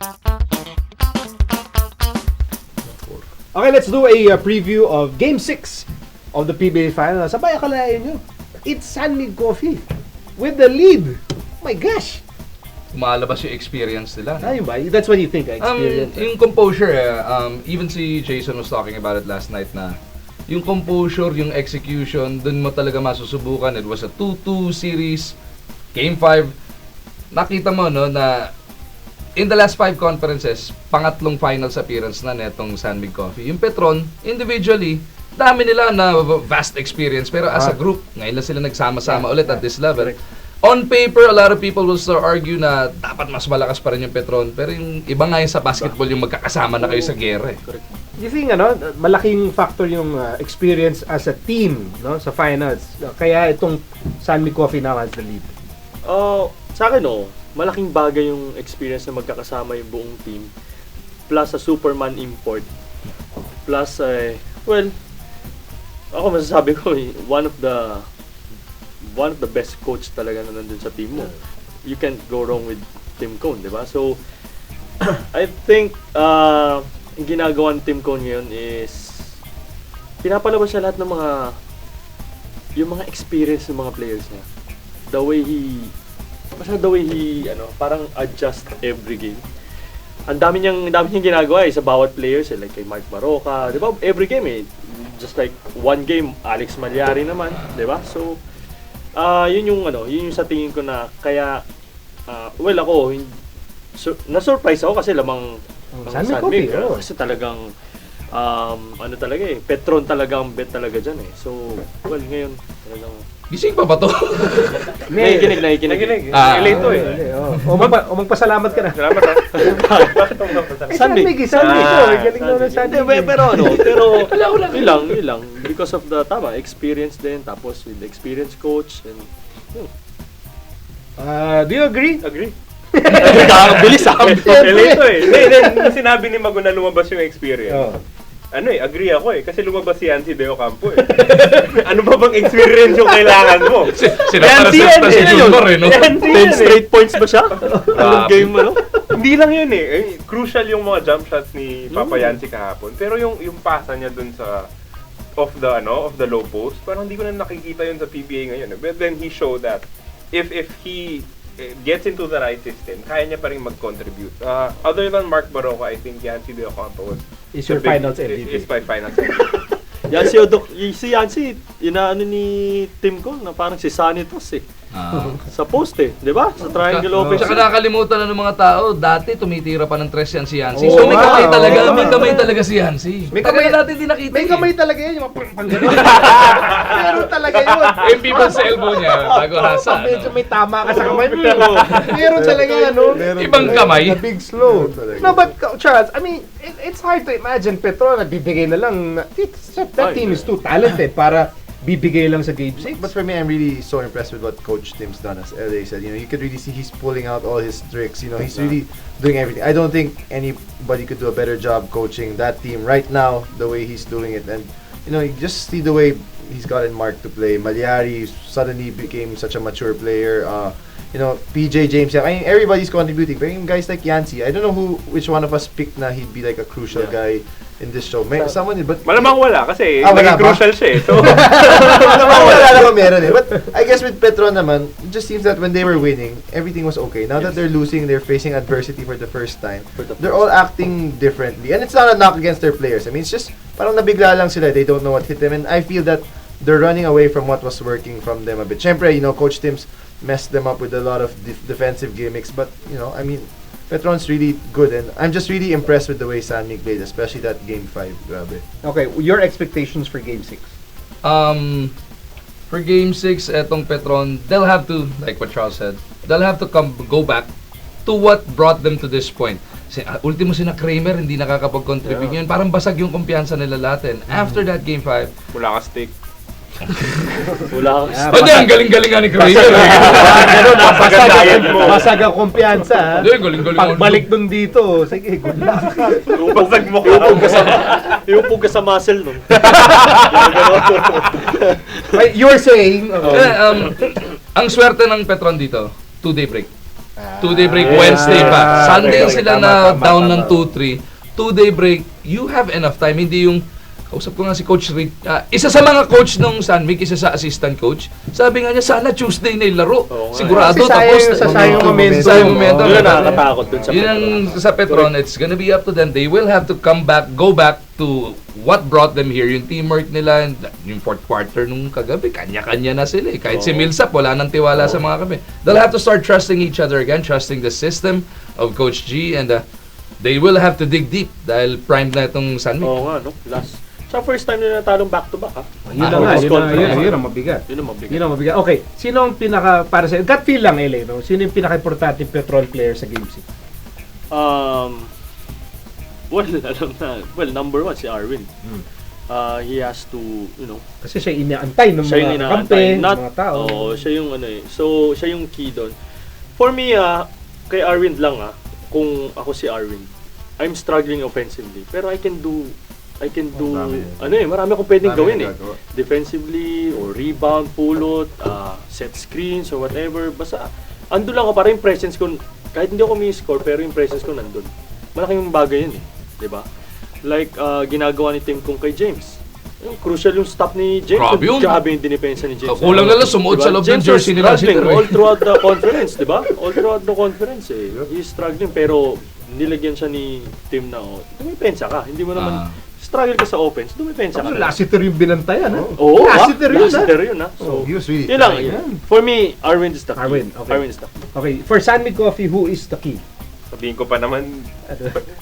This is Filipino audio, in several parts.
Okay, let's do a preview of Game 6 of the PBA Final. Sabay akalain nyo, it's San Mig Coffee with the lead. Oh my gosh! Umalabas yung experience nila. No? Ayun ba? That's what you think, experience. Yung composure, even si Jason was talking about it last night na yung composure, yung execution, dun mo talaga masusubukan. It was a 2-2 series, Game 5. Nakita mo no na in the last 5 conferences, pangatlong finals appearance na netong San Mig Coffee. Yung Petron, individually, dami nila na vast experience. Pero as a group, ngayon lang sila nagsama-sama ulit at this level. On paper, a lot of people will still argue na dapat mas malakas pa rin yung Petron. Pero yung iba nga yung sa basketball, yung magkakasama na kayo sa gera. You think, malaking factor yung experience as a team, no, sa finals. Kaya itong San Mig Coffee now has the lead. Sa akin, malaking bagay yung experience na magkakasama yung buong team. Plus, a Superman import. Plus, ako masasabi ko, one of the best coach talaga na nandun sa team mo. You can't go wrong with Tim Cone, di ba? So, I think, yung ginagawa ng Tim Cone ngayon is, pinapalabas siya lahat ng yung mga experience ng mga players niya. The way he parang adjust every game. Ang dami niyang ginagawa sa bawat players, like kay Mark Baroka, 'di ba? Every game just like one game Alex Malyari naman, 'di ba? So yun yung sa tingin ko na kaya ako na-surprise ako kasi lamang San Mig Coffee, kasi talagang Petron talagang bet talaga diyan eh. So ngayon talagang Gising pa ba to? Nakikinig. Relate to eh. O magpasalamat ka na. Salamat ha. Bakit ako magpasalamat? San Mig to. Galing daw ng San Mig. Pero yun lang. Because of the experience din, tapos with the experience coach. And, do you agree? Agree. bilis Relate to eh. Hindi, sinabi ni Mago na lumabas yung experience. Agree ako eh. Kasi lumabas si Yancy De Ocampo eh. Ano ba bang experience yung kailangan mo? Sinaparasas na si Junior eh, no? 10 straight points ba siya? Anong game mo, no? Hindi lang yun eh. Crucial yung mga jump shots ni Papa Yancy kahapon. Pero yung pasa niya dun sa of the low post, parang hindi ko na nakikita yun sa PBA ngayon. But then he showed that if he gets into the right system, kaya niya pa rin mag-contribute. Other than Mark Baroka, I think Yancy De Ocampo is your finals MVP. Is my finals MVP. Si Yancy, inaano ni Tim Cone na parang si Sanitas eh. Sa post eh, di ba? Sa triangle offense. Tsaka nakakalimutan na ng mga tao, dati tumitira pa ng tres yan si Yancy. So may kamay talaga si Yancy. May kamay natin din nakita. May kamay talaga yan, yung pang-gano'n. Meron talaga yun. MP pa sa elbow niya, bago hasa. Medyo may tama ka sa kamay. Meron talaga yan, Ibang kamay. The big slow. No, but Charles, I mean, it's hard to imagine Petro na bibigay na lang. That team is too talented para bibigay lang sa Game 6. But for me, I'm really so impressed with what Coach Tim's done. As LA said, you could really see he's pulling out all his tricks. He's really doing everything. I don't think anybody could do a better job coaching that team right now, the way he's doing it. And, you just see the way he's gotten Mark to play. Malyari suddenly became such a mature player. PJ James, I mean, everybody's contributing. But guys like Yancy, I don't know which one of us picked na he'd be like a crucial guy in this show. But Malamang wala kasi wala naging crucial siya eh. So, malamang wala naman meron eh. But I guess with Petron naman, it just seems that when they were winning, everything was okay. Now that they're losing, they're facing adversity for the first time. They're all acting differently. And it's not a knock against their players. I mean, it's just parang nabigla lang sila. They don't know what hit them. And I feel that they're running away from what was working from them a bit. Syempre, Coach Tim's messed them up with a lot of defensive gimmicks. But, I mean, Petron's really good, and I'm just really impressed with the way San Mig played, especially that Game 5. Grabe. Okay, your expectations for Game 6? For Game 6, etong Petron, they'll have to, like what Charles said, they'll have to go back to what brought them to this point. Ultimo sina Kramer, hindi nakakapag-contribute yun. Parang basag yung kumpiyansa nila lahat. After that Game 5, wala ka stick. Wala kang Hindi, ang galing-galing nga ni Kramer. Basag ang kumpiyansa. Hindi, galing-galing. Pagbalik dun dito, sige, good luck. Basag mo ka. Iupog ka sa muscle nun. You were saying... Ang swerte ng Petron dito, 2-day break. 2-day break Wednesday pa. Sunday correct. sila Tama, na tama, down tama. ng 2-3. 2-day break, you have enough time. Hindi yung, kausap ko nga si Coach Rick, isa sa mga coach ng Sunmic, isa sa assistant coach, sabi nga niya, sana Tuesday na yung laro. Oo nga. Sigurado, Kasi tapos. sayang yung momentum. Sayang yung momentum. Yun ang nakakatakot dun sa Yun ang sa Petron, it's gonna be up to them. They will have to go back to what brought them here. Yung teamwork nila, and yung fourth quarter nung kagabi, kanya-kanya na sila eh. Kahit si Millsap, wala nang tiwala sa mga kami. They'll have to start trusting each other again, trusting the system of Coach G, and they will have to dig deep dahil prime na itong Sunmic. Oo nga, no? Sa first time nila natalong back-to-back, ha? Yun na nga, yun ang mabigat. Yun ang mabigat. Yun ang mabigat. Okay, sino ang pinaka, para sa gut feel lang, LA, no? Sino yung pinaka-importante Petron player sa Game 6? Well, alam na. Well, number 1 si Arwin. He has to, Kasi siya inaantay ng siya yung mga kampe, inaantay. ng mga tao. Siya yung So, siya yung key doon. For me, kay Arwin lang, kung ako si Arwin, I'm struggling offensively. Pero I can do, marami akong pwedeng gawin eh. Defensively, or rebound, pulot, set screens, or whatever. Basta, ando lang ako, para yung presence ko, kahit hindi ako score pero yung presence ko nandun. Malaking bagay yun eh. Diba? Like, ginagawa ni Tim Kung kay James. Yung crucial yung stop ni James. Grabe yun. Grabe yung dinipensa ni James. Kulang na lang sumuot sa loob ng James jersey is nila. struggling all throughout the conference, di ba? All throughout the conference eh. He's struggling pero nilagyan siya ni Tim na dumipensa ka. Hindi mo naman struggle ka sa offense, dumipensa ka. Lassiter yung binantayan, ha? Oo, Lassiter yun, ha? Lassiter yun, ha? So, He was really yun lang. trying. For me, Arwin is the key. Arwin, okay. Arwin is the key. Okay, for Sunmic Coffee, who is the key? Sabihin ko pa naman,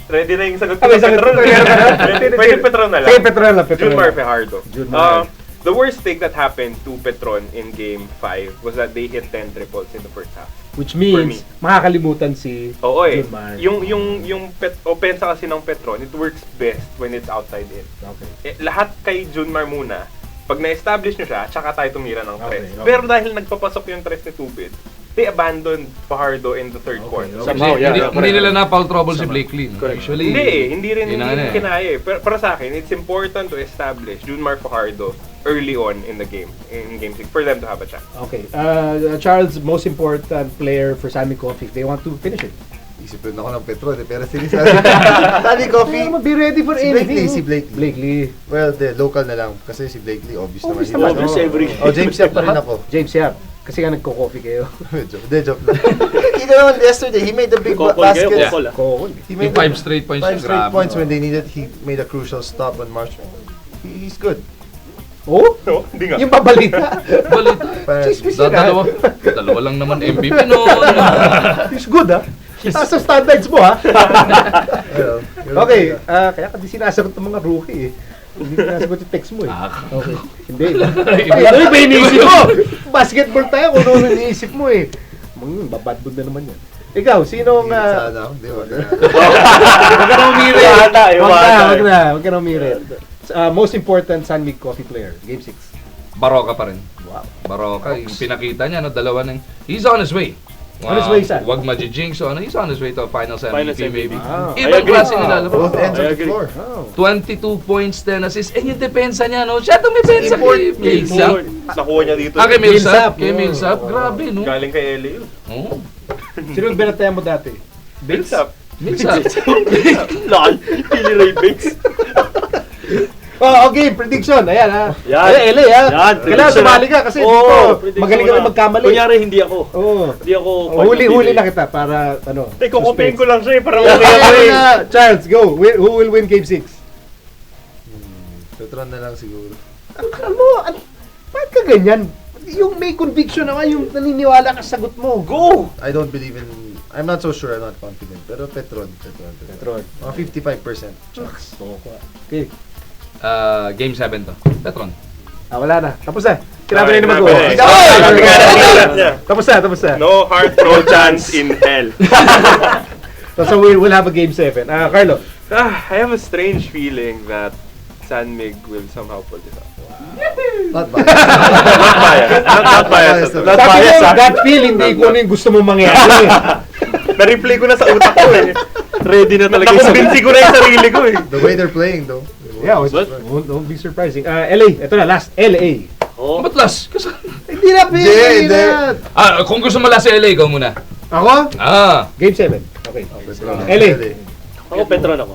ready na yung sagot ko Okay, sa sagot Petron. ko. Pwede Petron na lang. Sige, Petron lang, Petron Junmar lang. Fajardo. Junmar. The worst thing that happened to Petron in Game 5 was that they hit 10 triples in the first half. Which means, makakalimutan si Oo eh. Junmar. Yung opensa kasi ng Petron, it works best when it's outside in. Okay. Lahat kay Junmar muna, pag na-establish nyo siya, tsaka tayo tumira ng tres. Okay. Pero dahil nagpapasok yung tres ni Tupid, they abandoned Fajardo in the third quarter. Somehow, Hindi nila na-foul trouble si Blakely. No? Actually, Hindi eh, hindi rin yun na nga eh. kinaya eh. Pero para sa akin, it's important to establish Junmar Fajardo early on in the game, in Game 6, for them to have a chance. Okay. Charles, most important player for Sunmic Coffee, they want to finish it. Isipin ako ng Petron eh, pero Sunny Coffee. Be ready for Si Blakely, anything. si Blakely. Blakely. Well, local na lang. Kasi si Blakely, obvious naman. Obvious naman. Obvious every Oh, James Yap pa rin ako. James Yap. Kasi nga nagko-coffee kayo. Joke lang. Kita naman yesterday, he made the big Kokol basket. kayo, kokol, Kokol. He Yung made the 5 straight points. 5 straight grabe. points when they needed. He made a crucial stop on March. He's good. Oh? No, hindi nga. Yung babalita. Balita. Chismis yun, Dalawa lang naman MVP noon. He's good, ha? Taas ang standards mo, ha? Okay. Kaya kasi sinasagot ng mga rookie, eh. Hindi sinasagot yung text mo, eh. Okay. Hindi. Ay, ano yung iniisip mo? Basketball tayo kung ano iniisip mo, eh. Babadbud na naman yan. Ikaw, sinong... Sana, hindi ba? Huwag ka na umirit. Iwata. Huwag ka na umirit. Most important Sunmic Coffee player, Game 6. Baroka pa rin. Wow. Baroka, yung pinakita niya, dalawa ng... He's on his way. On his way, saan? Wag ma-jinx. So, he's on his way to Finals Finals MVP, maybe. MVP. Ah. I Ibang agree. klase nilalabas. Both ends I of the agree. floor. Oh. 22 points, 10 assists. And yung depensa niya, no? Siya tumipensa kay Millsap. Nakuha niya dito. Kay Millsap. Millsap, Kay no? Millsap. Grabe, no? Galing kay LA. Oh. Sino yung binatayan mo dati? Millsap. Millsap. Lol. Pili Ray Biggs. Oh, okay, prediction. Ayan, ha. Yan. Ayan, LA, ha. Yan, Kailangan prediction, sumali ka kasi Oo, dito, prediction magaling kami na. magkamali. Kunyari, hindi ako. Oo. Hindi ako... Huli-huli na kita para, ano. Hindi, kukupiin ko lang siya eh. Parang Okay, Charles, go. Who will win Game 6? Petron na lang siguro. Bakit ka ganyan? Yung may conviction naman, yung naniniwala ka sa sagot mo. Go! I don't believe in... I'm not so sure, I'm not confident. Pero Petron. Petron. Mga 55% chance. Okay. Game 7 to. Petron. Wala na. Tapos na. Kailangan na mag-go. Tapos na. No heart, no chance in hell. So we'll have a Game 7. Carlo. I have a strange feeling that San Mig will somehow pull this off. Not bad. Not biased. Not Sabi biased, mo, ha? that feel, hindi ko ano yung gusto mong mangyari. Na-replay ko na sa utak ko eh. Ready na talaga yung Nakumbinsi ko na yung sarili ko eh. The way they're playing though. Yeah, won't be surprising. LA, ito na, last. LA. Oh. Ba't last? Kasi, Hindi na, Hindi. na. kung gusto mo last sa LA, ikaw muna. Ako? Game 7. Okay. LA. Ako, Petron ako.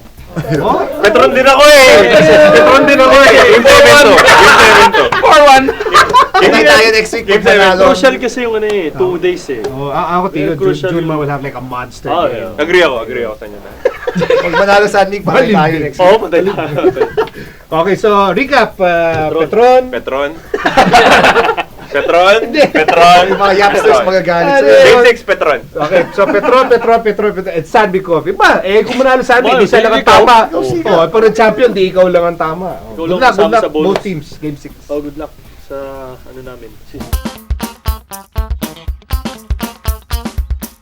Oh? Petron din ako eh! Petron din ako eh! Game 7 to. Game 7 to. 4-1. Hintay tayo next week. Game seven. Crucial kasi yung 2 days eh. Oh, ako tingin, Crucial. Junma will have like a monster Ah, game. yeah. Agree ako sa inyo na. Pag manalo sa Nick, bakit tayo next week? Oo, madali. Okay, so recap. Petron. Petron. Petron. Petron. Yung mga youngsters magagalit Ano sa'yo. yun? Game 6, Petron. Okay, so Petron, at Sandy Coffee. Kung manalo Sandy, Well, di siya lang ang ikaw. tama. Ikaw. Oh, pag nag-champion, di ikaw lang ang tama. Ikaw Good lang luck, kasama sa bonus. both teams. Game 6. Oh, good luck sa ano namin.